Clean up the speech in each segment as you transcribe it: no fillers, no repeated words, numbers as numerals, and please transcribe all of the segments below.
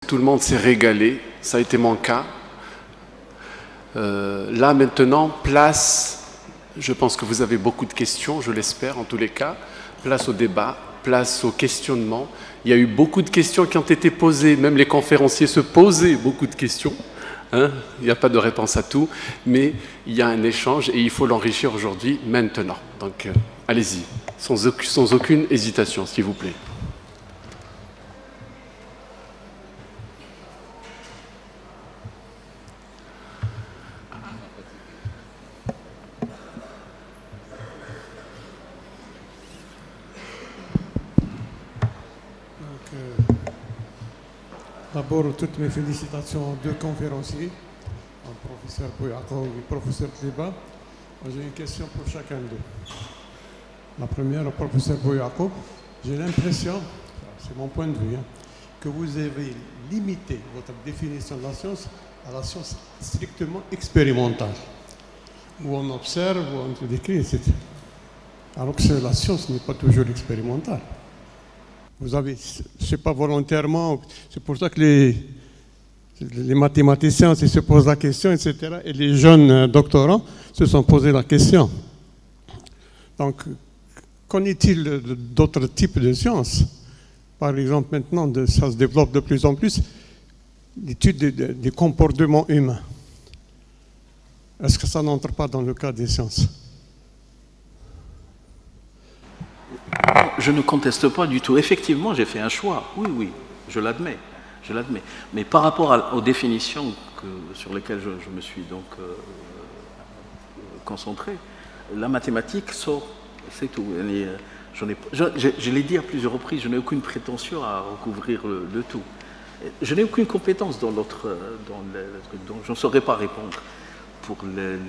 Tout le monde s'est régalé, ça a été mon cas. Là maintenant, place, je pense que vous avez beaucoup de questions, je l'espère en tous les cas, place au débat, place au questionnement. Il y a eu beaucoup de questions qui ont été posées, même les conférenciers se posaient beaucoup de questions. Hein, il n'y a pas de réponse à tout, mais il y a un échange et il faut l'enrichir aujourd'hui, maintenant. Donc allez-y, sans aucune hésitation, s'il vous plaît. D'abord, toutes mes félicitations aux deux conférenciers, au professeur Bouyako et au professeur Tliba. J'ai une question pour chacun d'eux. La première, au professeur Bouyako, j'ai l'impression, c'est mon point de vue, que vous avez limité votre définition de la science à la science strictement expérimentale, où on observe, où on décrit, etc. Alors que la science n'est pas toujours expérimentale. Vous avez, c'est pas volontairement, c'est pour ça que les mathématiciens se posent la question, etc. Et les jeunes doctorants se sont posés la question. Donc, qu'en est-il d'autres types de sciences? Par exemple, maintenant, ça se développe de plus en plus, l'étude des comportements humains. Est-ce que ça n'entre pas dans le cadre des sciences? Je ne conteste pas du tout. Effectivement, j'ai fait un choix. Oui, oui, je l'admets. Je l'admets. Mais par rapport aux définitions sur lesquelles je me suis donc concentré, la mathématique sort, c'est tout. Je l'ai dit à plusieurs reprises, je n'ai aucune prétention à recouvrir le tout. Je n'ai aucune compétence dans l'autre, donc je ne saurais pas répondre pour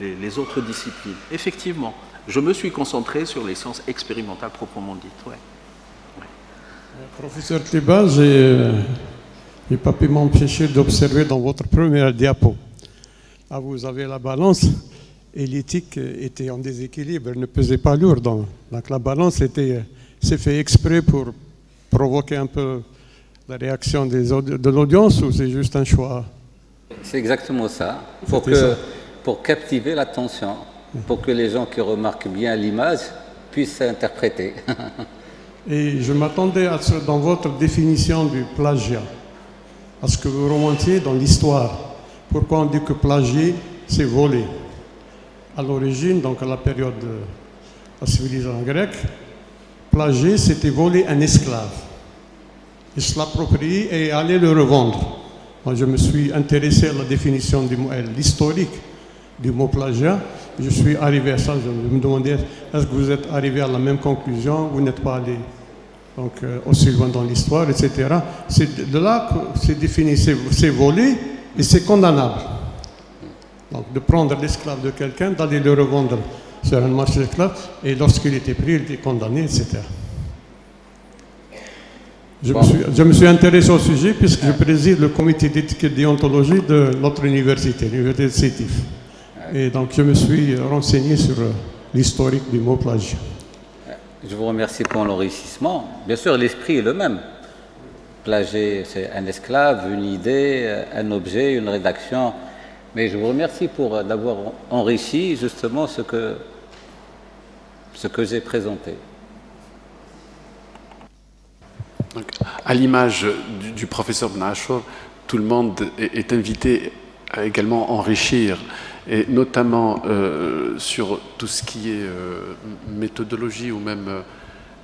les autres disciplines. Effectivement, je me suis concentré sur les sciences expérimentales proprement dites. Ouais. Ouais. Professeur Tliba, j'ai pas pu m'empêcher d'observer dans votre première diapo. Là, vous avez la balance et l'éthique était en déséquilibre, elle ne pesait pas lourd. Donc la balance c'est fait exprès pour provoquer un peu la réaction de l'audience ou c'est juste un choix? C'est exactement ça. Pour captiver l'attention, pour que les gens qui remarquent bien l'image puissent interpréter. Et je m'attendais à ce, dans votre définition du plagiat, à ce que vous remontiez dans l'histoire. Pourquoi on dit que plagier, c'est voler? À l'origine, donc à la période de la civilisation grecque, plagier, c'était voler un esclave. Il se l'approprier et aller le revendre. Moi, je me suis intéressé à la définition du mot, l'historique du mot plagiat. Je suis arrivé à ça, je me demandais, est-ce que vous êtes arrivé à la même conclusion? Vous n'êtes pas allé donc, aussi loin dans l'histoire, etc. C'est de là que c'est défini, c'est volé et c'est condamnable. Donc de prendre l'esclave de quelqu'un, d'aller le revendre sur un marché d'esclaves, et lorsqu'il était pris, il était condamné, etc. Je me suis intéressé au sujet puisque je préside le comité d'éthique et de déontologie de notre université, l'université de Sétif. Et donc je me suis renseigné sur l'historique du mot plagiat. Je vous remercie pour l'enrichissement. Bien sûr, l'esprit est le même. Plagier, c'est un esclave, une idée, un objet, une rédaction. Mais je vous remercie d'avoir enrichi justement ce que j'ai présenté. Donc, à l'image du professeur Benachour, tout le monde est invité à également enrichir, et notamment sur tout ce qui est méthodologie, ou même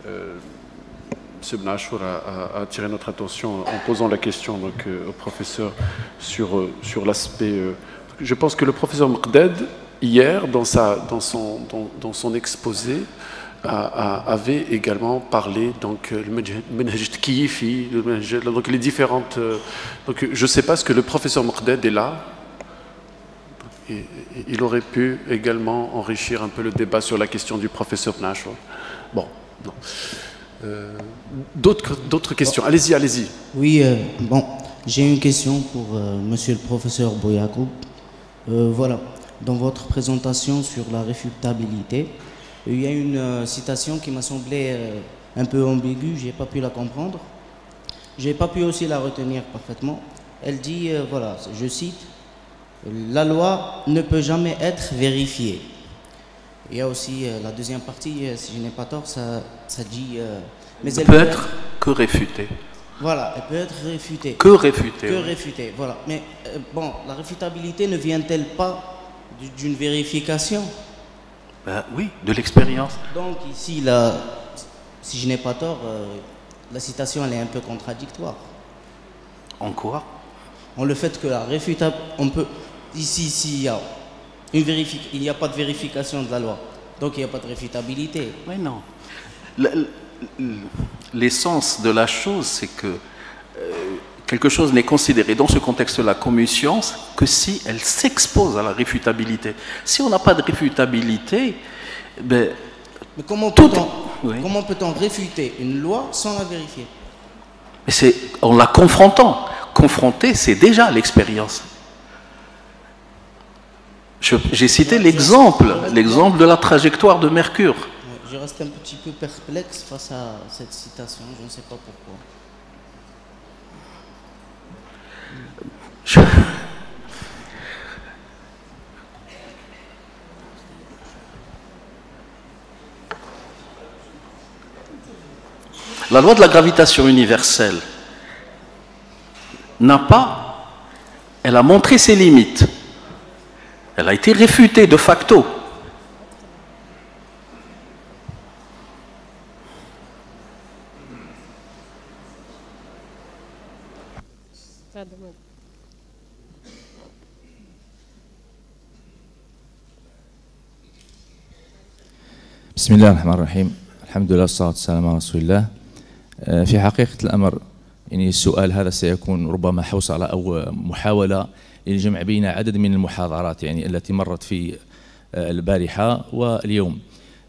M. Benachour a attiré notre attention en posant la question donc, au professeur sur l'aspect... je pense que le professeur Mqdad, hier, dans son exposé, avait également parlé donc le manhaj tkifi, donc les différentes. Donc je ne sais pas ce que le professeur Mqdad est là. Et il aurait pu également enrichir un peu le débat sur la question du professeur Benachour. Bon, non. D'autres questions? Allez-y, allez-y. Oui, bon, j'ai une question pour monsieur le professeur Bouyako. Voilà, dans votre présentation sur la réfutabilité, il y a une citation qui m'a semblé un peu ambiguë, je n'ai pas pu la comprendre. Je n'ai pas pu aussi la retenir parfaitement. Elle dit, voilà, je cite, la loi ne peut jamais être vérifiée. Il y a aussi la deuxième partie, si je n'ai pas tort, ça dit... mais elle peut être que réfutée. Voilà, elle peut être réfutée. Que réfutée. Que réfutée, voilà. Mais bon, la réfutabilité ne vient-elle pas d'une vérification? Ben, oui, de l'expérience. Donc ici, là, si je n'ai pas tort, la citation elle est un peu contradictoire. En quoi? En le fait que la réfutable, on peut... Ici, il n'y a pas de vérification de la loi, donc il n'y a pas de réfutabilité. Oui, non. L'essence de la chose, c'est que quelque chose n'est considéré dans ce contexte-là comme une science que si elle s'expose à la réfutabilité. Si on n'a pas de réfutabilité, ben, mais comment peut-on réfuter une loi sans la vérifier? Mais c'est en la confrontant. Confronter, c'est déjà l'expérience. J'ai cité l'exemple de la trajectoire de Mercure. Je reste un petit peu perplexe face à cette citation, je ne sais pas pourquoi. La loi de la gravitation universelle elle a montré ses limites. Elle a été réfutée de facto. بسم الله الرحمن الرحيم. الحمد لله والصلاة والسلام على رسول الله. في حقيقة الأمر يعني السؤال هذا سيكون ربما حوصلة أو محاولة للجمع بين عدد من المحاضرات يعني التي مرت في البارحة واليوم.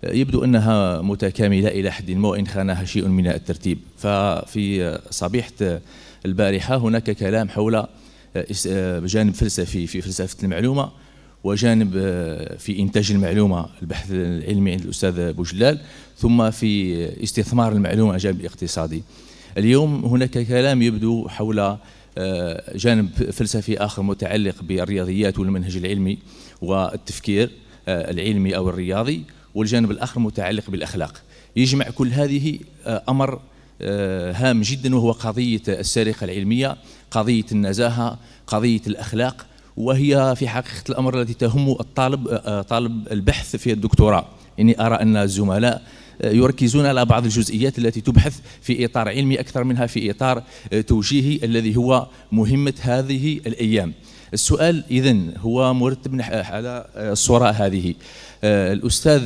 يبدو أنها متكاملة إلى حد ما وإن خانها شيء من الترتيب. ففي صبيحة البارحة هناك كلام حول جانب فلسفي في فلسفة المعلومة، وجانب في إنتاج المعلومة البحث العلمي عند الأستاذ بوجلال، ثم في استثمار المعلومة الجانب الاقتصادي. اليوم هناك كلام يبدو حول جانب فلسفي آخر متعلق بالرياضيات والمنهج العلمي والتفكير العلمي أو الرياضي، والجانب الآخر متعلق بالأخلاق. يجمع كل هذه أمر هام جدا، وهو قضية السرقة العلمية، قضية النزاهة، قضية الأخلاق، وهي في حقيقة الأمر التي تهم طالب البحث في الدكتوراه. إني أرى أن الزملاء يركزون على بعض الجزئيات التي تبحث في إطار علمي أكثر منها في إطار توجيهي الذي هو مهمة هذه الأيام. السؤال إذن هو مرتب على الصورة هذه. الأستاذ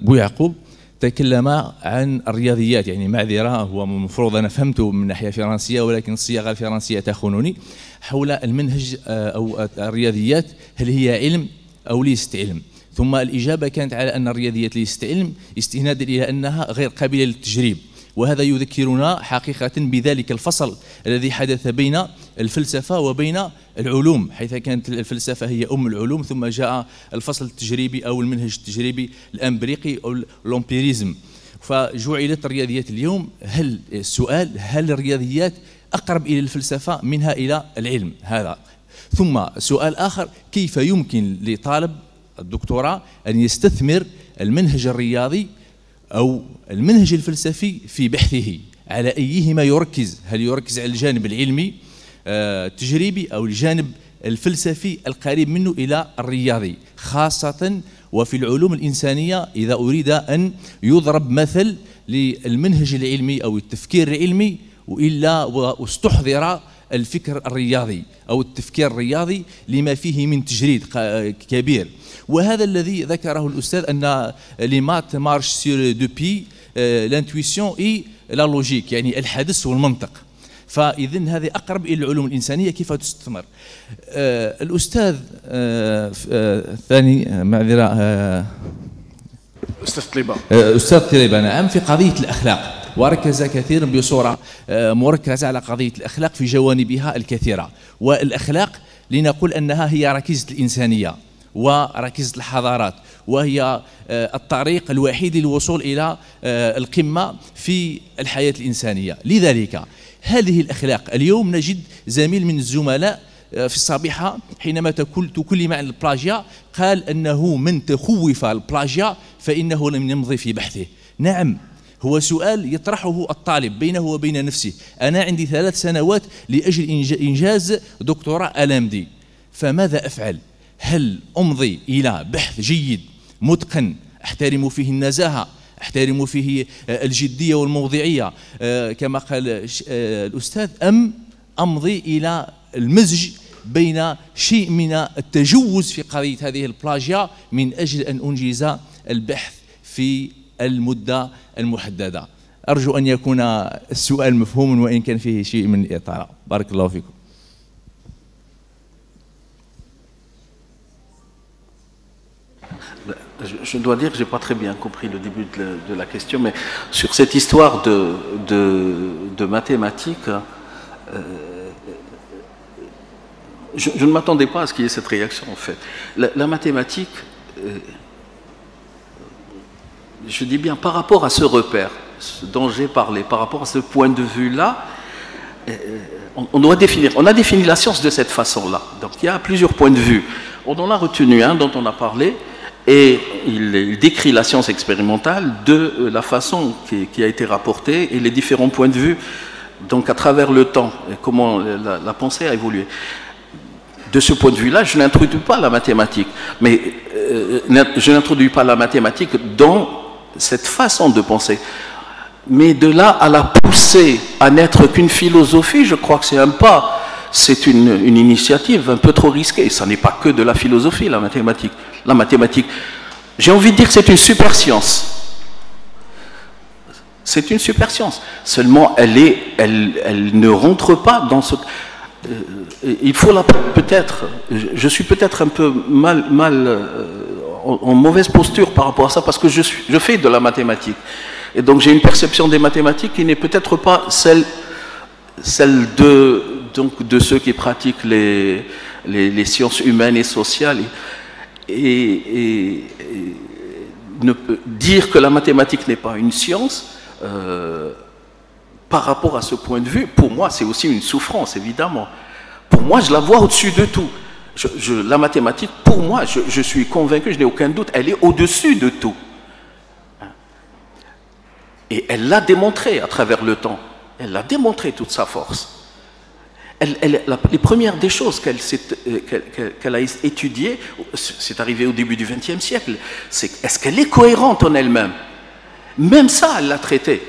بويعقوب تكلم عن الرياضيات، يعني معذرة هو المفروض أنا فهمته من ناحية فرنسية ولكن الصياغة الفرنسية تخونني، حول المنهج أو الرياضيات هل هي علم أو ليست علم. ثم الإجابة كانت على أن الرياضيات ليست علم استنادا إلى أنها غير قابلة للتجريب، وهذا يذكرنا حقيقة بذلك الفصل الذي حدث بين الفلسفة وبين العلوم، حيث كانت الفلسفة هي أم العلوم، ثم جاء الفصل التجريبي أو المنهج التجريبي الأمبريقي أو الأمبيريزم، فجعلت الرياضيات اليوم. هل الرياضيات أقرب إلى الفلسفة منها إلى العلم؟ هذا. ثم سؤال آخر، كيف يمكن لطالب الدكتوراه أن يستثمر المنهج الرياضي أو المنهج الفلسفي في بحثه؟ على أيهما يركز؟ هل يركز على الجانب العلمي التجريبي أو الجانب الفلسفي القريب منه إلى الرياضي، خاصة وفي العلوم الإنسانية إذا أريد أن يضرب مثل للمنهج العلمي أو التفكير العلمي وإلا واستحضر الفكر الرياضي أو التفكير الرياضي لما فيه من تجريد كبير. وهذا الذي ذكره الأستاذ أن لي مات مارش سور دو بي لانتويسيون اي لا لوجيك، يعني الحدس والمنطق. فإذن هذه أقرب إلى العلوم الإنسانية كيف تستثمر. الأستاذ الثاني معذرة أستاذ طليبة نعم، في قضية الأخلاق، وركز كثيرا بصورة مركزة على قضية الأخلاق في جوانبها الكثيرة. والأخلاق لنقول أنها هي ركيزة الإنسانية وركيزة الحضارات، وهي الطريق الوحيد للوصول إلى القمة في الحياة الإنسانية. لذلك هذه الأخلاق. اليوم نجد زميل من الزملاء في الصبيحة حينما تكلم عن البلاجيا قال أنه من تخوف البلاجيا فإنه لم يمضي في بحثه. نعم، هو سؤال يطرحه الطالب بينه وبين نفسه. أنا عندي 3 سنوات لأجل إنجاز دكتوراه LMD، فماذا أفعل؟ هل أمضي إلى بحث جيد متقن أحترم فيه النزاهة، أحترم فيه الجدية والموضوعية كما قال الأستاذ، أم أمضي إلى المزج بين شيء من التجوز في قضية هذه البلاجيا من أجل أن أنجز البحث في المدة المحددة؟ أرجو أن يكون السؤال مفهوم وإن كان فيه شيء من الإطالة. بارك الله فيكم. Je dois dire que je n'ai pas très bien compris le début de la question, mais sur cette histoire de mathématiques, je ne m'attendais pas à ce qu'il y ait cette réaction en fait. La mathématique, je dis bien par rapport à ce repère, ce dont j'ai parlé, par rapport à ce point de vue-là, on doit définir, on a défini la science de cette façon-là. Donc il y a plusieurs points de vue. On en a retenu un dont on a parlé, et il décrit la science expérimentale de la façon qui a été rapportée et les différents points de vue, donc à travers le temps, et comment la pensée a évolué. De ce point de vue-là, je n'introduis pas la mathématique, mais je n'introduis pas la mathématique dans cette façon de penser. Mais de là à la pousser à n'être qu'une philosophie, je crois que c'est un pas, c'est une initiative un peu trop risquée. Ça n'est pas que de la philosophie, la mathématique. La mathématique, j'ai envie de dire que c'est une super science. C'est une super science. Seulement, elle ne rentre pas dans ce... il faut peut-être... Je suis peut-être un peu en mauvaise posture par rapport à ça, parce que je fais de la mathématique. Et donc j'ai une perception des mathématiques qui n'est peut-être pas celle de ceux qui pratiquent les sciences humaines et sociales. Et ne peut dire que la mathématique n'est pas une science, par rapport à ce point de vue, pour moi, c'est aussi une souffrance, évidemment. Pour moi, je la vois au-dessus de tout. La mathématique, pour moi, je suis convaincu, je n'ai aucun doute, elle est au-dessus de tout. Et elle l'a démontré à travers le temps. Elle l'a démontré toute sa force. Les premières des choses qu'elle a étudiées, c'est arrivé au début du XXe siècle, c'est est-ce qu'elle est cohérente en elle-même? Même ça, elle l'a traité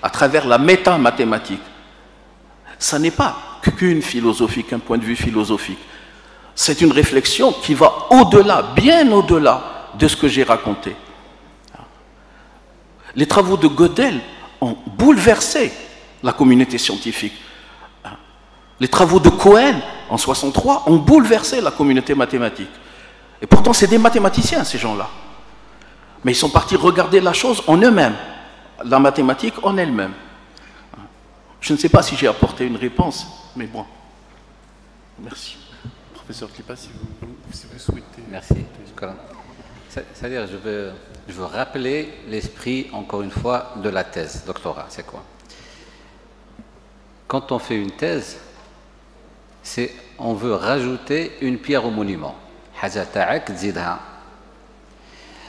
à travers la méta-mathématique. Ça n'est pas qu'une philosophie, qu'un point de vue philosophique. C'est une réflexion qui va au-delà, bien au-delà de ce que j'ai raconté. Les travaux de Gödel ont bouleversé la communauté scientifique. Les travaux de Cohen, en 1963, ont bouleversé la communauté mathématique. Et pourtant, c'est des mathématiciens, ces gens-là. Mais ils sont partis regarder la chose en eux-mêmes, la mathématique en elle-même. Je ne sais pas si j'ai apporté une réponse, mais bon. Merci. Professeur Klipa, si vous souhaitez... Merci. C'est-à-dire, je veux rappeler l'esprit, encore une fois, de la thèse doctorat. C'est quoi? Quand on fait une thèse, on veut rajouter une pierre au monument.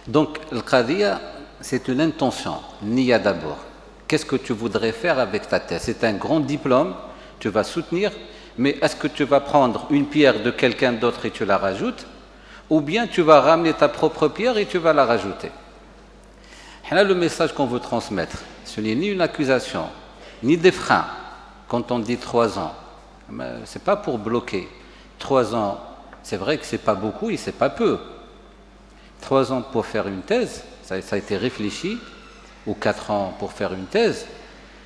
Donc, le qadiyya, c'est une intention, niya d'abord. Qu'est-ce que tu voudrais faire avec ta thèse? C'est un grand diplôme, tu vas soutenir, mais est-ce que tu vas prendre une pierre de quelqu'un d'autre et tu la rajoutes, ou bien tu vas ramener ta propre pierre et tu vas la rajouter? Le message qu'on veut transmettre, ce n'est ni une accusation, ni des freins. Quand on dit 3 ans, ce n'est pas pour bloquer. 3 ans, c'est vrai que ce n'est pas beaucoup et ce n'est pas peu. 3 ans pour faire une thèse, ça a été réfléchi, ou 4 ans pour faire une thèse,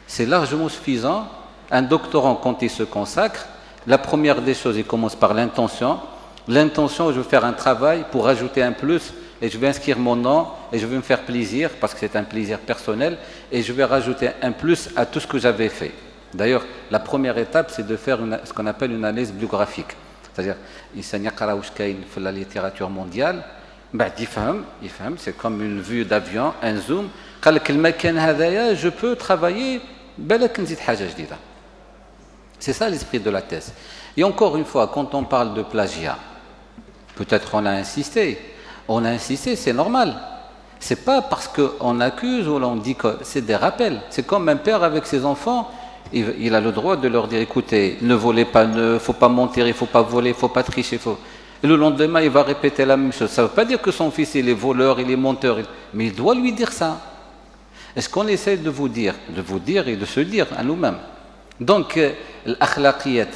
c'est largement suffisant. Un doctorant, quand il se consacre, la première des choses, il commence par l'intention. L'intention, je veux faire un travail pour ajouter un plus, et je vais inscrire mon nom, et je vais me faire plaisir, parce que c'est un plaisir personnel, et je vais rajouter un plus à tout ce que j'avais fait. D'ailleurs, la première étape, c'est de faire ce qu'on appelle une analyse bibliographique. C'est-à-dire, il s'agit de la littérature mondiale, c'est comme une vue d'avion, un zoom. Je peux travailler, C'est ça l'esprit de la thèse. Et encore une fois, quand on parle de plagiat, peut-être on a insisté. On a insisté, c'est normal. C'est pas parce qu'on accuse ou on dit que c'est des rappels. C'est comme un père avec ses enfants, il a le droit de leur dire, écoutez, ne volez pas, il ne faut pas mentir, il ne faut pas voler, il ne faut pas tricher. Et le lendemain, il va répéter la même chose. Ça ne veut pas dire que son fils, il est voleur, il est menteur, mais il doit lui dire ça. Est-ce qu'on essaie de vous dire et de se dire à nous-mêmes? Donc, l'akhlaqiyat,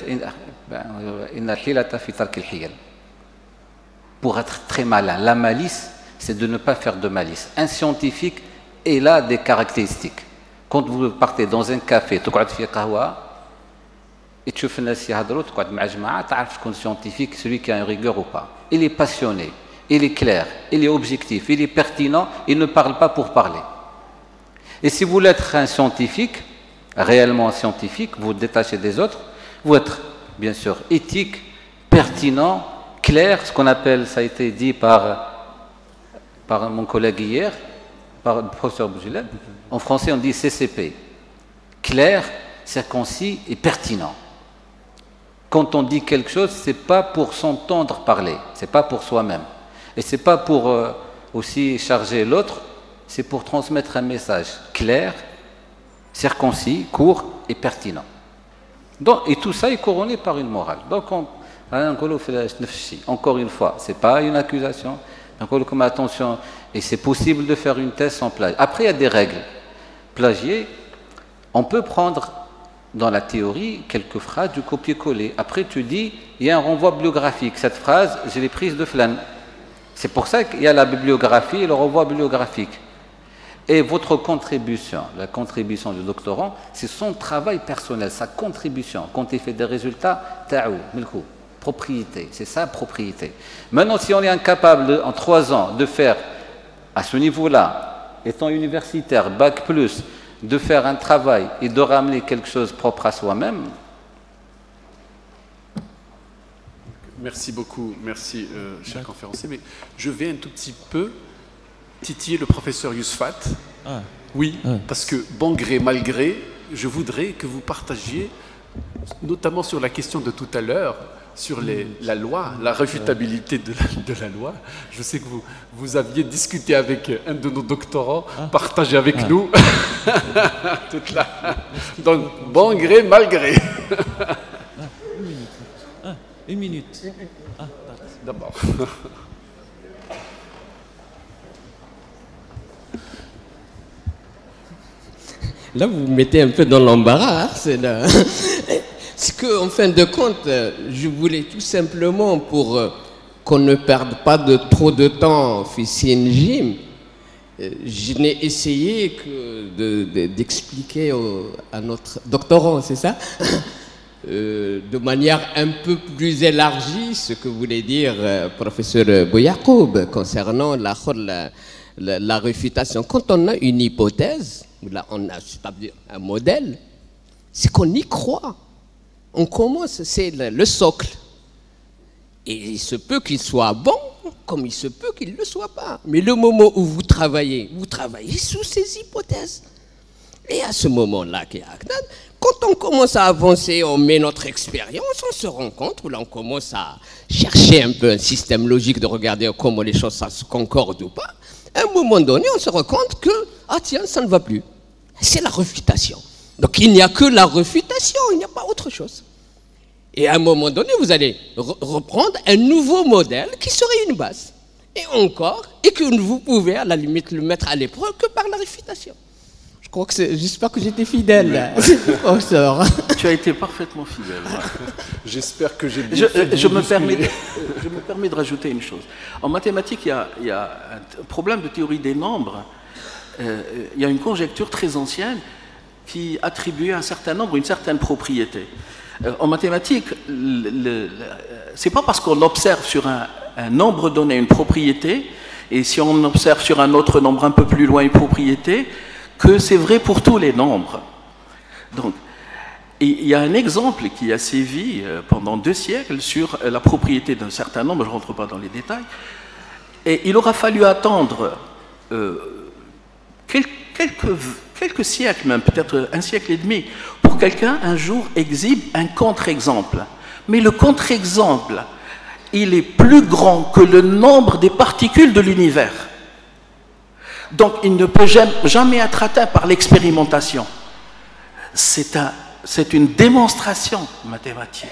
pour être très malin, la malice, c'est de ne pas faire de malice. Un scientifique, il a des caractéristiques. Quand vous partez dans un café, et tu fais un scientifique, celui qui a une rigueur ou pas. Il est passionné, il est clair, il est objectif, il est pertinent, il ne parle pas pour parler. Et si vous voulez être un scientifique, réellement scientifique, vous vous détachez des autres, vous êtes bien sûr éthique, pertinent, clair, ce qu'on appelle, ça a été dit par mon collègue hier, par le professeur Bougileb. En français, on dit CCP. Clair, circoncis et pertinent. Quand on dit quelque chose, ce n'est pas pour s'entendre parler, ce n'est pas pour soi-même. Et ce n'est pas pour aussi charger l'autre, c'est pour transmettre un message clair, circoncis, court et pertinent. Donc, et tout ça est couronné par une morale. Donc, encore une fois, ce n'est pas une accusation. Donc, attention, et c'est possible de faire une thèse sans plagiat. Après, il y a des règles. Plagier, on peut prendre dans la théorie quelques phrases du copier-coller. Après, tu dis, il y a un renvoi bibliographique. Cette phrase, je l'ai prise de Flan. C'est pour ça qu'il y a la bibliographie et le renvoi bibliographique. Et votre contribution, la contribution du doctorant, c'est son travail personnel, sa contribution. Quand il fait des résultats, ta'ou, milkou, propriété, c'est ça, propriété. Maintenant, si on est incapable, en 3 ans, de faire, à ce niveau-là, étant universitaire, bac plus, de faire un travail et de ramener quelque chose propre à soi-même. Merci beaucoup, merci cher conférencier, mais je vais un tout petit peu titiller le professeur Yousfat. Oui, parce que bon gré, mal gré, je voudrais que vous partagiez, notamment sur la question de tout à l'heure, sur la loi, la réfutabilité de la loi. Je sais que vous aviez discuté avec un de nos doctorants, partagé avec nous. Toute la... Donc, bon gré, mal gré. Une minute. D'abord. Là, vous me mettez un peu dans l'embarras. C'est là. C'est qu'en fin de compte, je voulais tout simplement, pour qu'on ne perde pas trop de temps au FICINGIM, je n'ai essayé que d'expliquer à notre doctorant, c'est ça, de manière un peu plus élargie ce que voulait dire professeur Bouyakoub concernant la réfutation. Quand on a une hypothèse, là on a un modèle, c'est qu'on y croit. On commence, c'est le socle. Et il se peut qu'il soit bon, comme il se peut qu'il ne le soit pas. Mais le moment où vous travaillez sous ces hypothèses. Et à ce moment-là, quand on commence à avancer, on met notre expérience, on se rend compte, où là on commence à chercher un peu un système logique de regarder comment les choses ça se concordent ou pas. À un moment donné, on se rend compte que, ah tiens, ça ne va plus. C'est la réfutation. Donc il n'y a que la réfutation, il n'y a pas autre chose. Et à un moment donné, vous allez reprendre un nouveau modèle qui serait une base. Et encore, et que vous pouvez à la limite le mettre à l'épreuve que par la réfutation. Je crois que j'espère que j'étais fidèle. Tu as été parfaitement fidèle. J'espère que j'ai bien je me permets de rajouter une chose. En mathématiques, il y a un problème de théorie des nombres. Il y a une conjecture très ancienne qui attribuait à un certain nombre une certaine propriété. En mathématiques, c'est pas parce qu'on observe sur un nombre donné une propriété, et si on observe sur un autre nombre un peu plus loin une propriété, que c'est vrai pour tous les nombres. Donc, il y a un exemple qui a sévi pendant 2 siècles sur la propriété d'un certain nombre, je ne rentre pas dans les détails, et il aura fallu attendre quelques quelques siècles même, peut-être un siècle et demi, pour quelqu'un un jour exhibe un contre-exemple. Mais le contre-exemple, il est plus grand que le nombre des particules de l'univers. Donc il ne peut jamais être atteint par l'expérimentation. C'est une démonstration mathématique.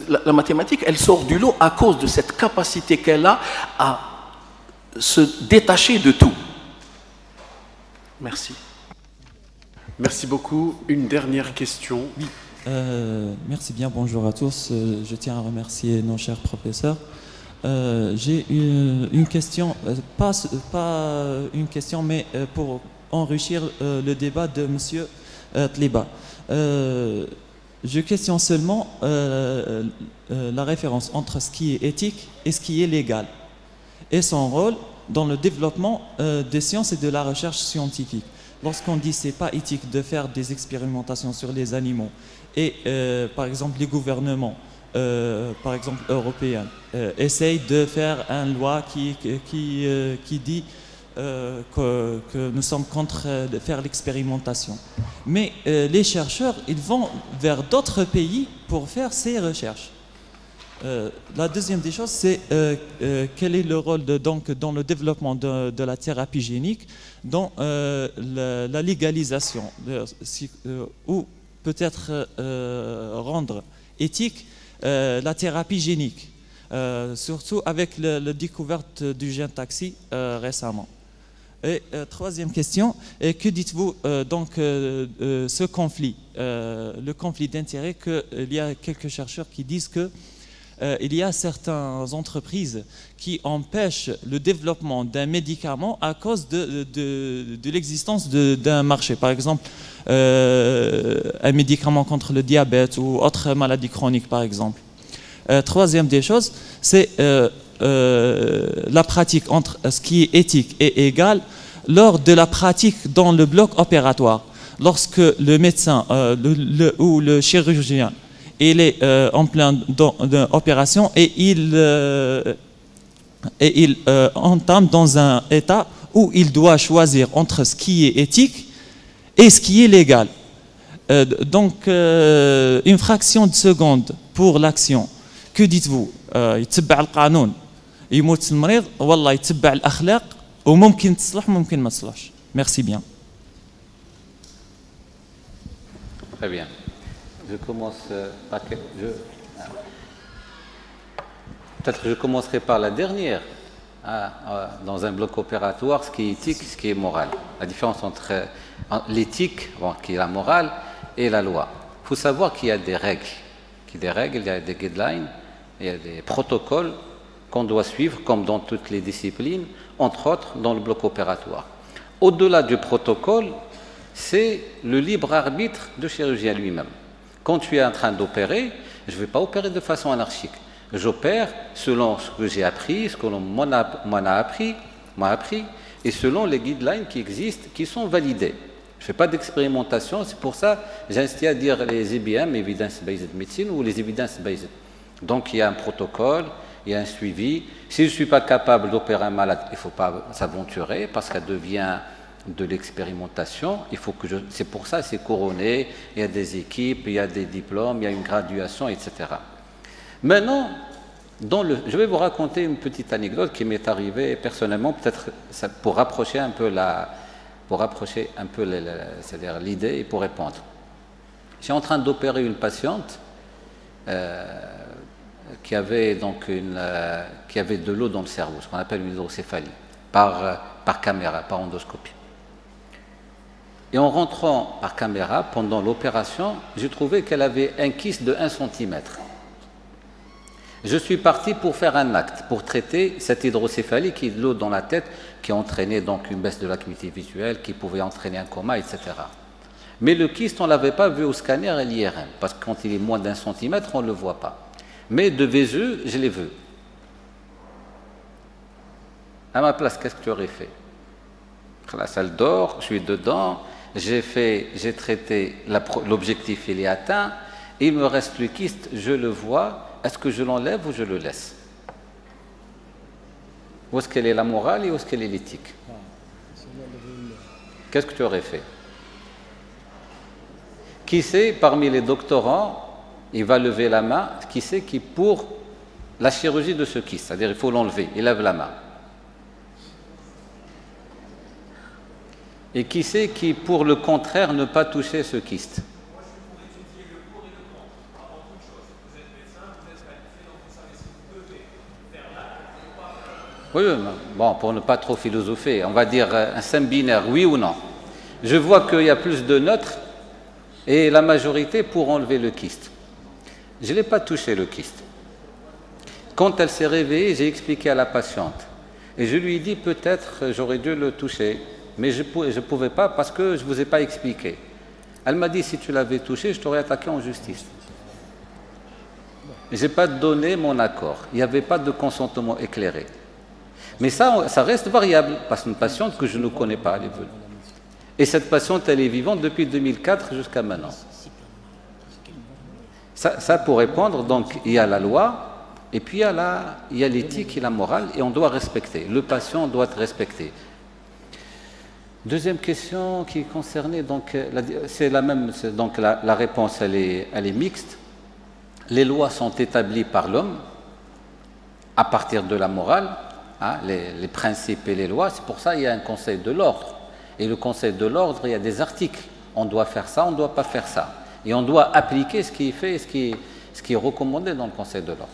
La mathématique, elle sort du lot à cause de cette capacité qu'elle a à se détacher de tout. Merci. Merci beaucoup. Une dernière question. Oui. Merci bien, bonjour à tous. Je tiens à remercier nos chers professeurs. J'ai une question, pas une question, mais pour enrichir le débat de M. Tliba. Je questionne seulement la référence entre ce qui est éthique et ce qui est légal, et son rôle dans le développement des sciences et de la recherche scientifique. Lorsqu'on dit que ce n'est pas éthique de faire des expérimentations sur les animaux, et par exemple les gouvernements, par exemple européens, essayent de faire une loi qui dit que nous sommes contre de faire l'expérimentation. Mais les chercheurs, ils vont vers d'autres pays pour faire ces recherches. La deuxième des choses, c'est quel est le rôle donc, dans le développement de la thérapie génique, dans la légalisation, ou peut-être rendre éthique la thérapie génique, surtout avec la découverte du gène taxi récemment. Et troisième question, que dites-vous donc ce conflit, le conflit d'intérêts, qu'il y a quelques chercheurs qui disent que il y a certaines entreprises qui empêchent le développement d'un médicament à cause de l'existence d'un marché. Par exemple, un médicament contre le diabète ou autre maladie chronique, par exemple. Troisième des choses, c'est la pratique entre ce qui est éthique et égal lors de la pratique dans le bloc opératoire. Lorsque le médecin ou le chirurgien il est en pleine opération et il entame dans un état où il doit choisir entre ce qui est éthique et ce qui est légal. Donc, une fraction de seconde pour l'action. Que dites-vous? يتبع القانون يموت المريض والله يتبع الأخلاق وممكن تصلح وممكن ما تصلحش. Merci bien. Très bien. Je commence par peut-être je commencerai par la dernière. Dans un bloc opératoire, ce qui est éthique, ce qui est moral. La différence entre l'éthique, qui est la morale, et la loi. Il faut savoir qu'il y a des règles. Il y a des guidelines, il y a des protocoles qu'on doit suivre, comme dans toutes les disciplines, entre autres dans le bloc opératoire. Au-delà du protocole, c'est le libre arbitre du chirurgien lui-même. Quand tu es en train d'opérer, je ne vais pas opérer de façon anarchique. J'opère selon ce que j'ai appris, ce que l'on m'a appris, et selon les guidelines qui existent, qui sont validées. Je ne fais pas d'expérimentation, c'est pour ça que j'insiste à dire les EBM, Evidence-Based Medicine, ou les Evidence-Based. Donc il y a un protocole, il y a un suivi. Si je ne suis pas capable d'opérer un malade, il ne faut pas s'aventurer, parce qu'elle devient de l'expérimentation. C'est pour ça que c'est couronné, il y a des équipes, il y a des diplômes, il y a une graduation, etc. Maintenant, je vais vous raconter une petite anecdote qui m'est arrivée personnellement, peut-être pour rapprocher un peu c'est-à-dire l'idée et pour répondre. Je suis en train d'opérer une patiente qui avait de l'eau dans le cerveau, ce qu'on appelle une hydrocéphalie, par caméra, par endoscopie. Et en rentrant par caméra, pendant l'opération, j'ai trouvé qu'elle avait un kyste de 1 cm. Je suis parti pour faire un acte, pour traiter cette hydrocéphalie qui est de l'eau dans la tête, qui entraînait donc une baisse de l'acuité visuelle, qui pouvait entraîner un coma, etc. Mais le kyste, on ne l'avait pas vu au scanner et l'IRM, parce que quand il est moins d'1 centimètre, on ne le voit pas. Mais de mes yeux, je l'ai vu. À ma place, qu'est-ce que tu aurais fait? La salle d'or, je suis dedans, j'ai traité, l'objectif il est atteint, il me reste le kyste, je le vois. Est-ce que je l'enlève ou je le laisse? Où est-ce qu'elle est la morale et où est-ce qu'elle est l'éthique? qu'est-ce que tu aurais fait? Qui sait, parmi les doctorants, il va lever la main, qui sait qui pour la chirurgie de ce kyste, c'est-à-dire il faut l'enlever, il lève la main. Et qui sait qui, pour le contraire, ne pas toucher ce kyste? Oui, bon, pour ne pas trop philosopher, on va dire un simple binaire, oui ou non. Je vois qu'il y a plus de neutres et la majorité pour enlever le kyste. Je n'ai pas touché le kyste. Quand elle s'est réveillée, j'ai expliqué à la patiente. Et je lui ai dit, peut-être j'aurais dû le toucher, mais je ne pouvais pas parce que je ne vous ai pas expliqué. Elle m'a dit, si tu l'avais touché, je t'aurais attaqué en justice. Je n'ai pas donné mon accord. Il n'y avait pas de consentement éclairé. Mais ça reste variable, parce qu'une patiente que je ne connais pas, elle est venue. Et cette patiente, elle est vivante depuis 2004 jusqu'à maintenant. Ça pour répondre, donc il y a la loi, et puis il y a l'éthique et la morale, et on doit respecter. Le patient doit être respecté. Deuxième question qui concernait, donc, c'est la même, donc la réponse, elle est mixte. Les lois sont établies par l'homme, à partir de la morale, hein, les principes et les lois. C'est pour ça qu'il y a un conseil de l'ordre. Et le conseil de l'ordre, il y a des articles. On doit faire ça, on ne doit pas faire ça. Et on doit appliquer ce qui est fait et ce qui est recommandé dans le conseil de l'ordre.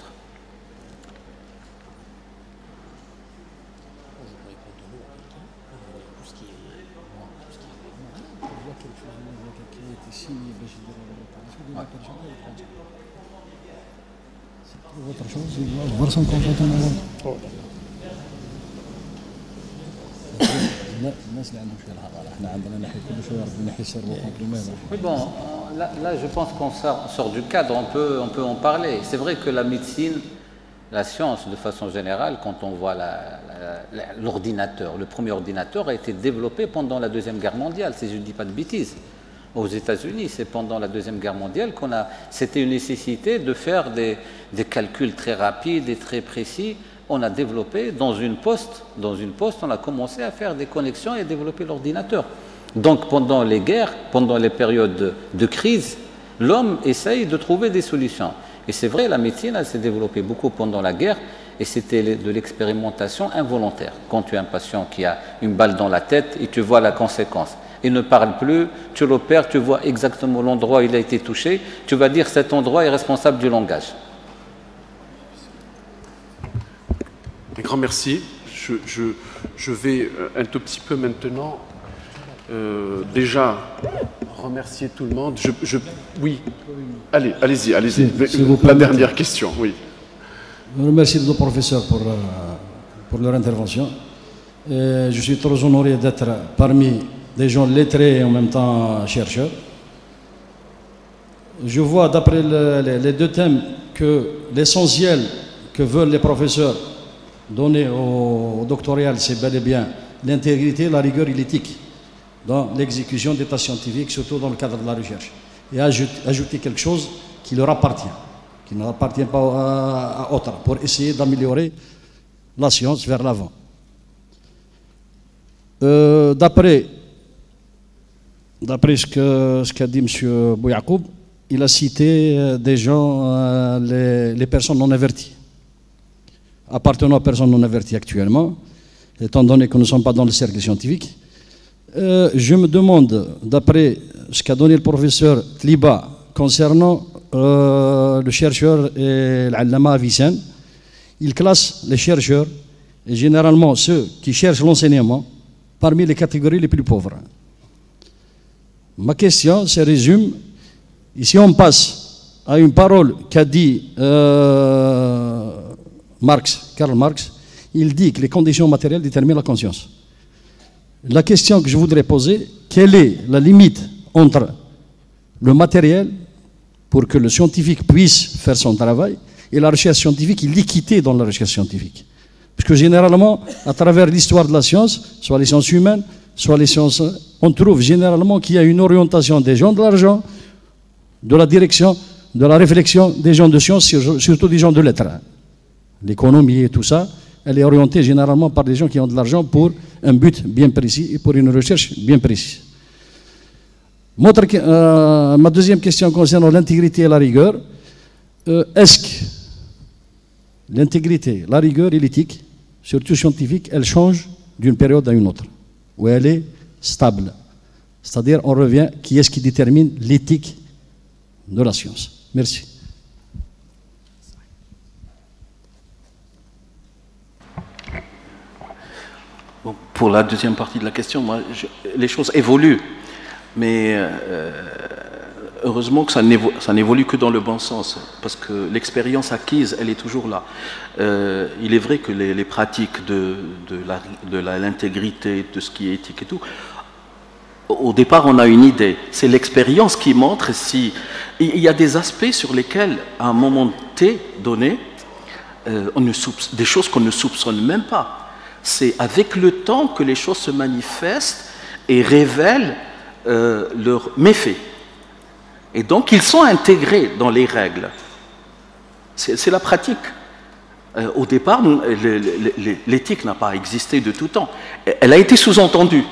Oui, bon, là je pense qu'on sort du cadre, on peut en parler. C'est vrai que la médecine, la science de façon générale, quand on voit l'ordinateur, le premier ordinateur a été développé pendant la Deuxième Guerre mondiale, si je ne dis pas de bêtises. Aux États-Unis, c'est pendant la Deuxième Guerre mondiale c'était une nécessité de faire des calculs très rapides et très précis. On a développé dans une poste, on a commencé à faire des connexions et à développer l'ordinateur. Donc pendant les guerres, pendant les périodes de crise, l'homme essaye de trouver des solutions. Et c'est vrai, la médecine, elle s'est développée beaucoup pendant la guerre et c'était de l'expérimentation involontaire. Quand tu as un patient qui a une balle dans la tête et tu vois la conséquence, il ne parle plus, tu l'opères, tu vois exactement l'endroit où il a été touché, tu vas dire cet endroit est responsable du langage. Un grand merci. Je vais un tout petit peu maintenant déjà remercier tout le monde. Oui, allez-y. La dernière question, oui. Je remercie les deux professeurs pour leur intervention. Je suis très honoré d'être parmi des gens lettrés et en même temps chercheurs. Je vois d'après les deux thèmes que l'essentiel que veulent les professeurs donner au doctoral, c'est bel et bien l'intégrité, la rigueur et l'éthique dans l'exécution des tâches scientifiques, surtout dans le cadre de la recherche. Et ajouter quelque chose qui leur appartient, qui ne appartient pas à autre, pour essayer d'améliorer la science vers l'avant. D'après ce qu'a dit M. Bouyakoub, il a cité des gens, les personnes non averties. Appartenant aux personnes non averties actuellement, étant donné que nous ne sommes pas dans le cercle scientifique, je me demande, d'après ce qu'a donné le professeur Tliba concernant le chercheur et l'allama Avicenne, il classe les chercheurs, et généralement ceux qui cherchent l'enseignement, parmi les catégories les plus pauvres. Ma question se résume, ici on passe à une parole qu'a dit Karl Marx, il dit que les conditions matérielles déterminent la conscience. La question que je voudrais poser, quelle est la limite entre le matériel pour que le scientifique puisse faire son travail et la recherche scientifique et l'équité dans la recherche scientifique? Parce que généralement, à travers l'histoire de la science, soit les sciences humaines, soit les sciences, on trouve généralement qu'il y a une orientation des gens de l'argent, de la direction, de la réflexion des gens de science, surtout des gens de lettres. L'économie et tout ça, elle est orientée généralement par des gens qui ont de l'argent pour un but bien précis et pour une recherche bien précise. Ma deuxième question concernant l'intégrité et la rigueur. Est-ce que l'intégrité, la rigueur et l'éthique, surtout scientifique, elle change d'une période à une autre, ou elle est stable? C'est-à-dire, on revient, qui est-ce qui détermine l'éthique de la science? Merci. Bon, pour la deuxième partie de la question, les choses évoluent, mais heureusement que ça n'évolue que dans le bon sens, parce que l'expérience acquise, elle est toujours là. Il est vrai que les pratiques de l'intégrité, de ce qui est éthique et tout, au départ, on a une idée. C'est l'expérience qui montre si... Il y a des aspects sur lesquels, à un moment donné, des choses qu'on ne soupçonne même pas. C'est avec le temps que les choses se manifestent et révèlent leurs méfaits. Et donc, ils sont intégrés dans les règles. C'est la pratique. Au départ, l'éthique n'a pas existé de tout temps. Elle a été sous-entendue.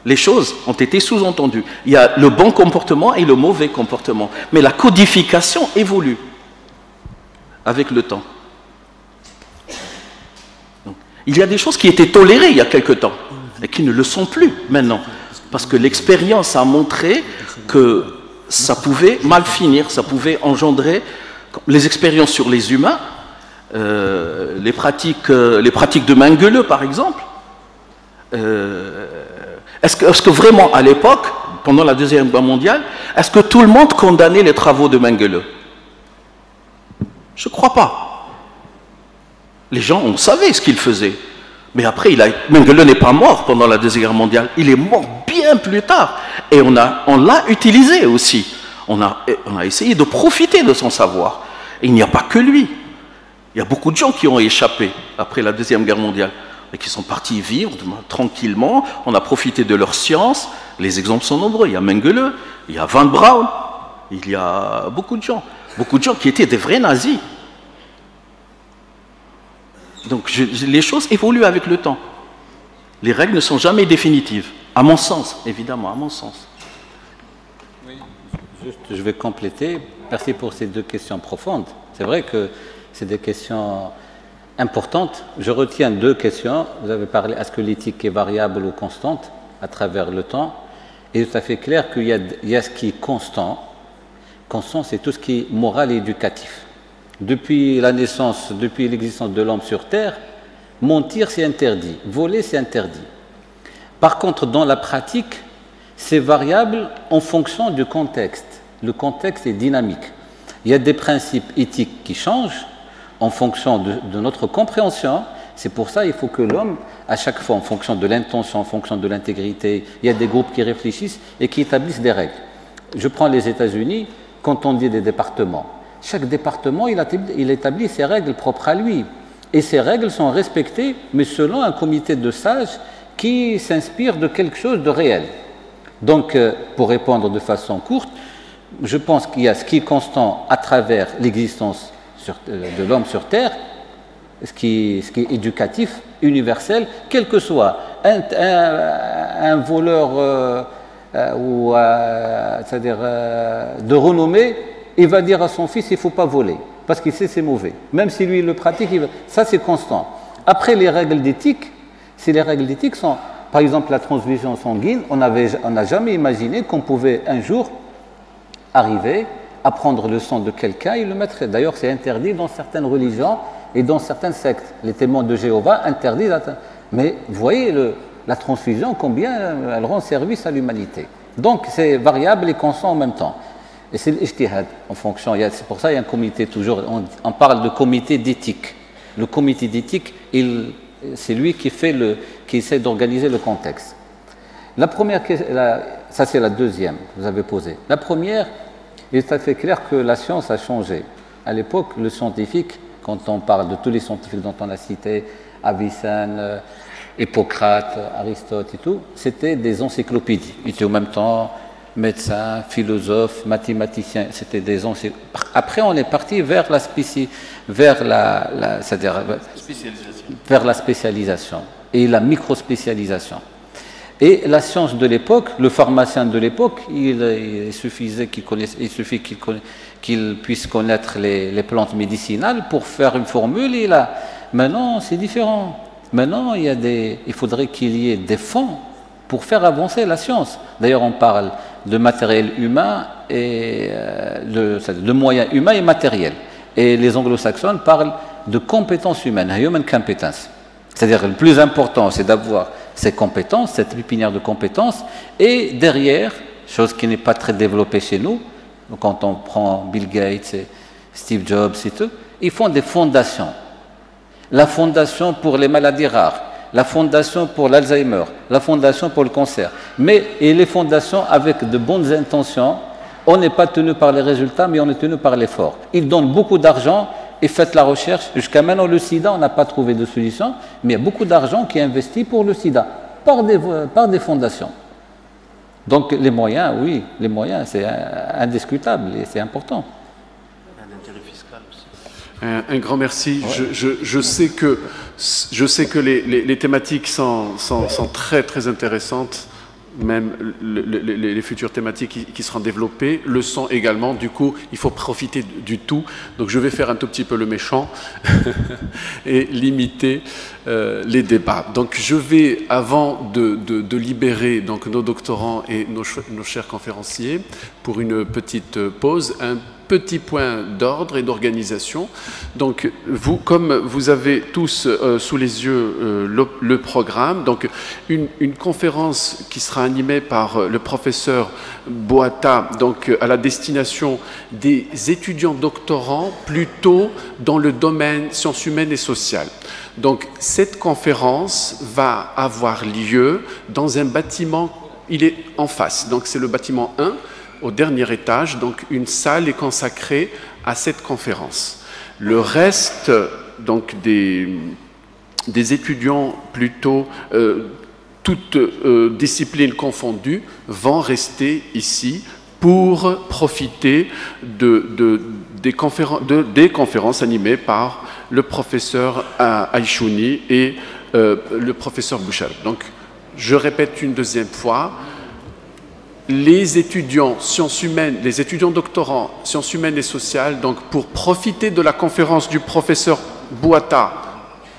Les choses ont été sous-entendues. Il y a le bon comportement et le mauvais comportement. Mais la codification évolue avec le temps. Donc, il y a des choses qui étaient tolérées il y a quelque temps et qui ne le sont plus maintenant. Parce que l'expérience a montré que ça pouvait mal finir, ça pouvait engendrer les expériences sur les humains, les pratiques de Mengele par exemple. Est-ce que vraiment à l'époque, pendant la Deuxième Guerre mondiale, est-ce que tout le monde condamnait les travaux de Mengele? Je ne crois pas. Les gens, on savait ce qu'il faisait. Mais après, Mengele n'est pas mort pendant la Deuxième Guerre mondiale. Il est mort bien plus tard. Et on l'a utilisé aussi. On a essayé de profiter de son savoir. Et il n'y a pas que lui. Il y a beaucoup de gens qui ont échappé après la Deuxième Guerre mondiale et qui sont partis vivre tranquillement. On a profité de leur science. Les exemples sont nombreux. Il y a Mengele, il y a Von Braun, il y a beaucoup de gens qui étaient des vrais nazis. Donc les choses évoluent avec le temps. Les règles ne sont jamais définitives, à mon sens, évidemment, à mon sens. Oui, juste, je vais compléter. Merci pour ces deux questions profondes. C'est vrai que c'est des questions importante. Je retiens deux questions. Vous avez parlé, est-ce que l'éthique est variable ou constante à travers le temps? Il est tout à fait clair qu'il y a ce qui est constant. Constant, c'est tout ce qui est moral et éducatif. Depuis la naissance, depuis l'existence de l'homme sur Terre, mentir c'est interdit, voler c'est interdit. Par contre, dans la pratique, c'est variable en fonction du contexte. Le contexte est dynamique. Il y a des principes éthiques qui changent en fonction de notre compréhension. C'est pour ça qu'il faut que l'homme, à chaque fois, en fonction de l'intention, en fonction de l'intégrité, il y a des groupes qui réfléchissent et qui établissent des règles. Je prends les États-Unis, quand on dit des départements. Chaque département, il établit ses règles propres à lui. Et ces règles sont respectées, mais selon un comité de sages qui s'inspire de quelque chose de réel. Donc, pour répondre de façon courte, je pense qu'il y a ce qui est constant à travers l'existence de l'homme sur Terre, ce qui est éducatif, universel, quel que soit un voleur c'est-à-dire de renommée, il va dire à son fils il ne faut pas voler, parce qu'il sait c'est mauvais. Même si lui il le pratique, ça c'est constant. Après les règles d'éthique, si les règles d'éthique sont, par exemple la transfusion sanguine, on n'a jamais imaginé qu'on pouvait un jour arriver à prendre le sang de quelqu'un et le mettre. D'ailleurs, c'est interdit dans certaines religions et dans certaines sectes. Les témoins de Jéhovah interdisent. Mais vous voyez la transfusion, combien elle rend service à l'humanité. Donc, c'est variable et constant en même temps. Et c'est l'ijtihad en fonction. C'est pour ça qu'il y a un comité toujours. On parle de comité d'éthique. Le comité d'éthique, c'est lui qui essaie d'organiser le contexte. La première question, ça c'est la deuxième que vous avez posée. La première, il est tout à fait clair que la science a changé. À l'époque, le scientifique, quand on parle de tous les scientifiques dont on a cité, Avicenne, Hippocrate, Aristote et tout, c'était des encyclopédies. Ils étaient en même temps médecins, philosophes, mathématiciens. C'était des encyclopédies. Après, on est parti vers vers c'est-à-dire vers la spécialisation et la micro-spécialisation. Et la science de l'époque, le pharmacien de l'époque, il suffit qu'il puisse connaître les plantes médicinales pour faire une formule. Maintenant, c'est différent. Maintenant, il faudrait qu'il y ait des fonds pour faire avancer la science. D'ailleurs, on parle de matériel humain et de moyens humains et matériels. Et les anglo-saxons parlent de compétences humaines, human competence. C'est-à-dire le plus important, c'est d'avoir ces compétences, cette pépinière de compétences, et derrière, chose qui n'est pas très développée chez nous, quand on prend Bill Gates et Steve Jobs et tout, ils font des fondations. La fondation pour les maladies rares, la fondation pour l'Alzheimer, la fondation pour le cancer. Et les fondations avec de bonnes intentions, on n'est pas tenu par les résultats, mais on est tenu par l'effort. Ils donnent beaucoup d'argent et faites la recherche. Jusqu'à maintenant, le sida, on n'a pas trouvé de solution, mais il y a beaucoup d'argent qui est investi pour le sida, par des fondations. Donc les moyens, oui, les moyens, c'est indiscutable et c'est important. Un grand merci. Je sais que les thématiques sont très très intéressantes, même les futures thématiques qui seront développées le sont également. Du coup, il faut profiter du tout. Donc je vais faire un tout petit peu le méchant et limiter les débats. Donc je vais, avant de libérer donc, nos doctorants et nos chers conférenciers pour une petite pause, un petit point d'ordre et d'organisation. Donc, comme vous avez tous sous les yeux le programme, donc une conférence qui sera animée par le professeur Boata, donc à la destination des étudiants doctorants, plutôt dans le domaine sciences humaines et sociales. Donc, cette conférence va avoir lieu dans un bâtiment, il est en face, donc c'est le bâtiment 1, au dernier étage, donc une salle est consacrée à cette conférence. Le reste donc des étudiants plutôt toutes disciplines confondues vont rester ici pour profiter des conférences animées par le professeur Aïchouni et le professeur Bouchal. Donc je répète une deuxième fois. Les étudiants sciences humaines, les étudiants doctorants sciences humaines et sociales, donc pour profiter de la conférence du professeur Boata,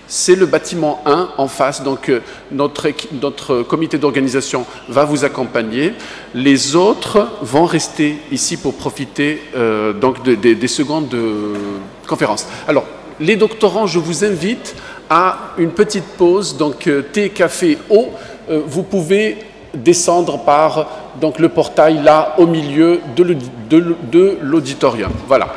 c'est le bâtiment 1 en face, donc notre comité d'organisation va vous accompagner. Les autres vont rester ici pour profiter donc des secondes conférences. Alors, les doctorants, je vous invite à une petite pause, donc thé, café, eau. Vous pouvez descendre par donc, le portail là au milieu de l'auditorium. Voilà.